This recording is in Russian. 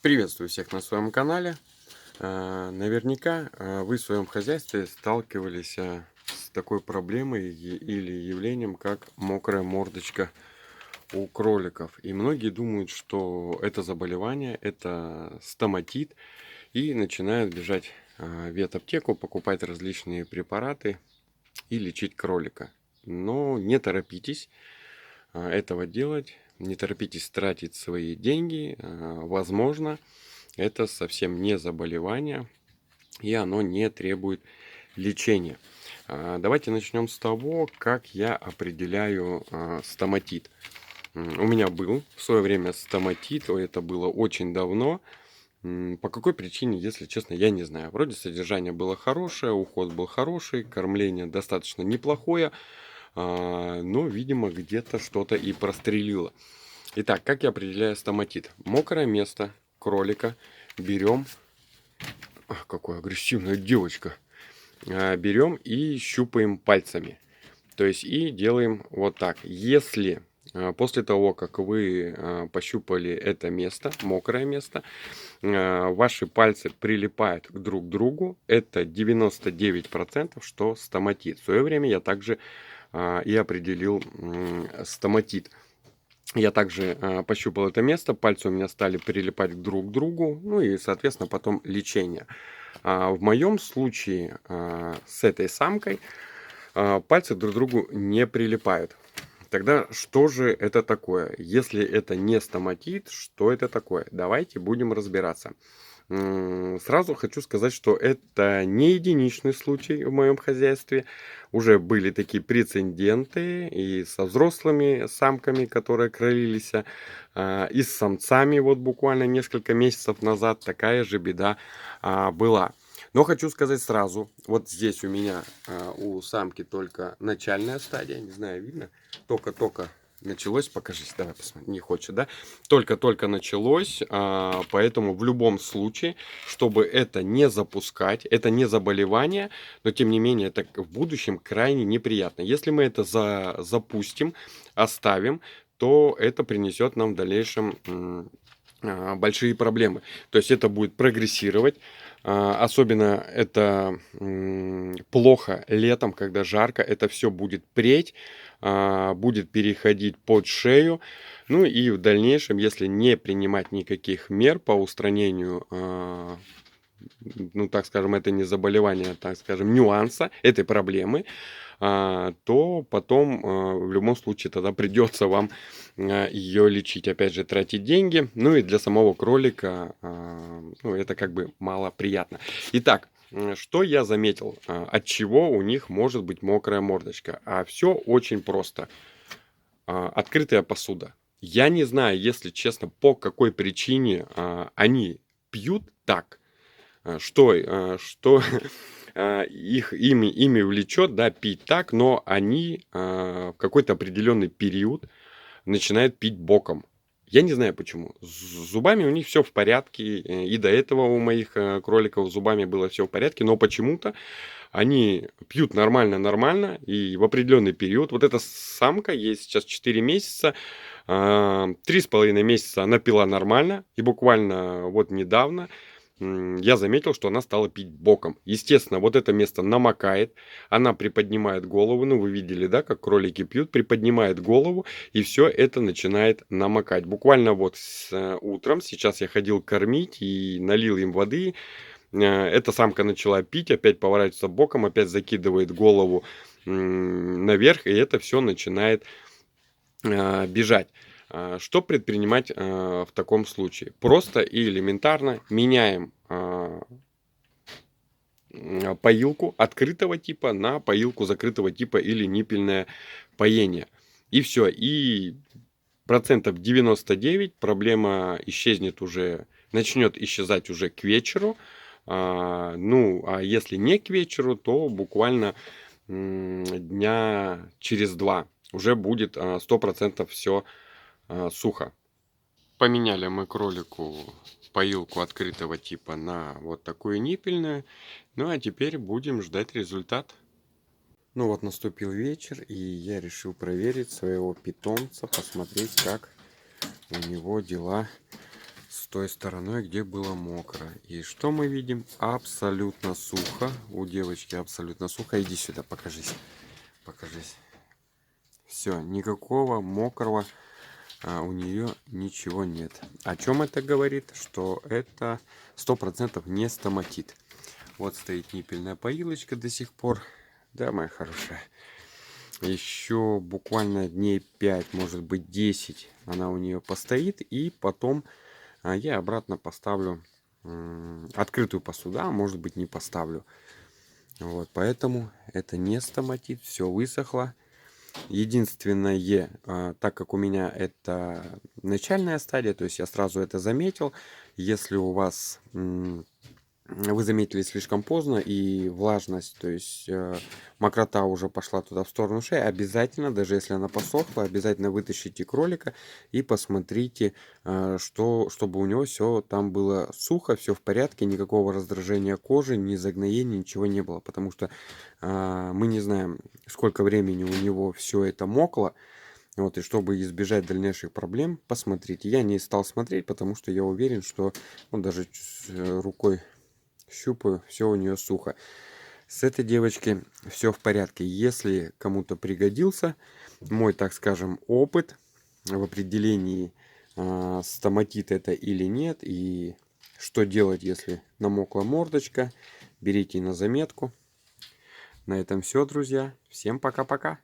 Приветствую всех на своем канале. Наверняка вы в своем хозяйстве сталкивались с такой проблемой или явлением, как мокрая мордочка у кроликов. И многие думают, что это заболевание, это стоматит, и начинают бежать в ветаптеку, покупать различные препараты и лечить кролика. Но не торопитесь этого делать, не торопитесь тратить свои деньги. Возможно, это совсем не заболевание, и оно не требует лечения. Давайте начнем с того, как я определяю стоматит. У меня был в свое время стоматит, это было очень давно. По какой причине, если честно, я не знаю. Вроде содержание было хорошее, уход был хороший, кормление достаточно неплохое, но, видимо, где-то что-то и прострелило. Итак, как я определяю стоматит? Мокрое место кролика берем. Ах, какая агрессивная девочка. Берем и щупаем пальцами. То есть и делаем вот так. Если после того, как вы пощупали это место, мокрое место, ваши пальцы прилипают друг к другу, это 99%, что стоматит. В свое время я также и определил стоматит. Я также пощупал это место, пальцы у меня стали прилипать друг к другу, ну и, соответственно, потом лечение. В моем случае с этой самкой пальцы друг к другу не прилипают. Тогда что же это такое? Если это не стоматит, что это такое? Давайте будем разбираться. Сразу хочу сказать, что это не единичный случай в моем хозяйстве. Уже были такие прецеденты и со взрослыми самками, которые кролились, и с самцами. Вот буквально несколько месяцев назад такая же беда была. Но хочу сказать сразу, вот здесь у меня у самки только начальная стадия, не знаю, видно, только-только началось, покажись, давай посмотрим, не хочет, да? Только-только началось, поэтому в любом случае, чтобы это не запускать, это не заболевание, но тем не менее это в будущем крайне неприятно. Если мы это запустим, оставим, то это принесет нам в дальнейшем большие проблемы. То есть это будет прогрессировать. Особенно это плохо летом, когда жарко. Это все будет преть, будет переходить под шею. Ну и в дальнейшем, если не принимать никаких мер по устранению, ну так скажем, это не заболевание, так скажем, нюанса этой проблемы, то потом в любом случае тогда придется вам ее лечить. Опять же, тратить деньги. Ну и для самого кролика ну, это как бы мало приятно. Итак, что я заметил? От чего у них может быть мокрая мордочка? Все очень просто. Открытая посуда. Я не знаю, если честно, по какой причине они пьют так, что ими влечет, да, пить так, но они в какой-то определенный период начинают пить боком. Я не знаю почему. С зубами у них все в порядке, и до этого у моих кроликов с зубами было все в порядке, но почему-то они пьют нормально, и в определенный период, вот эта самка, ей сейчас 4 месяца, 3,5 месяца она пила нормально, и буквально вот недавно я заметил, что она стала пить боком. Естественно, вот это место намокает, она приподнимает голову, ну вы видели, да, как кролики пьют, приподнимает голову, и все это начинает намокать. Буквально вот утром, сейчас я ходил кормить и налил им воды, эта самка начала пить, опять поворачивается боком, опять закидывает голову наверх, и это все начинает бежать. Что предпринимать в таком случае? Просто и элементарно меняем поилку открытого типа на поилку закрытого типа или ниппельное поение. И все. И процентов 99 проблема исчезнет уже, начнет исчезать уже к вечеру. Ну, а если не к вечеру, то буквально дня через 2 уже будет 100% все сухо. Поменяли мы кролику поилку открытого типа на вот такую ниппельную. Ну а теперь будем ждать результат. Ну вот наступил вечер, и я решил проверить своего питомца, посмотреть, как у него дела с с той стороной, где было мокро. И что мы видим? Абсолютно сухо. У девочки абсолютно сухо. Иди сюда, покажись. Покажись. Все, никакого мокрого у нее ничего нет. О чем это говорит? Что это 100% не стоматит. Вот стоит ниппельная поилочка до сих пор. Да, моя хорошая. Еще буквально дней 5, может быть 10 она у нее постоит. И потом я обратно поставлю открытую посуду. А может быть не поставлю. Вот, поэтому это не стоматит. Все высохло. Единственное, так как у меня это начальная стадия, то есть я сразу это заметил. Если у вас вы заметили слишком поздно и влажность, то есть мокрота уже пошла туда в сторону шеи, обязательно, даже если она посохла, обязательно вытащите кролика и посмотрите, чтобы у него все там было сухо, все в порядке, никакого раздражения кожи, ни загноения, ничего не было, потому что мы не знаем, сколько времени у него все это мокло. Вот, и чтобы избежать дальнейших проблем, посмотрите. Я не стал смотреть, потому что я уверен, что даже рукой щупаю, все у нее сухо. С этой девочки все в порядке. Если кому-то пригодился мой, так скажем, опыт в определении, стоматит это или нет, и что делать, если намокла мордочка, берите на заметку. На этом все, друзья. Всем пока-пока.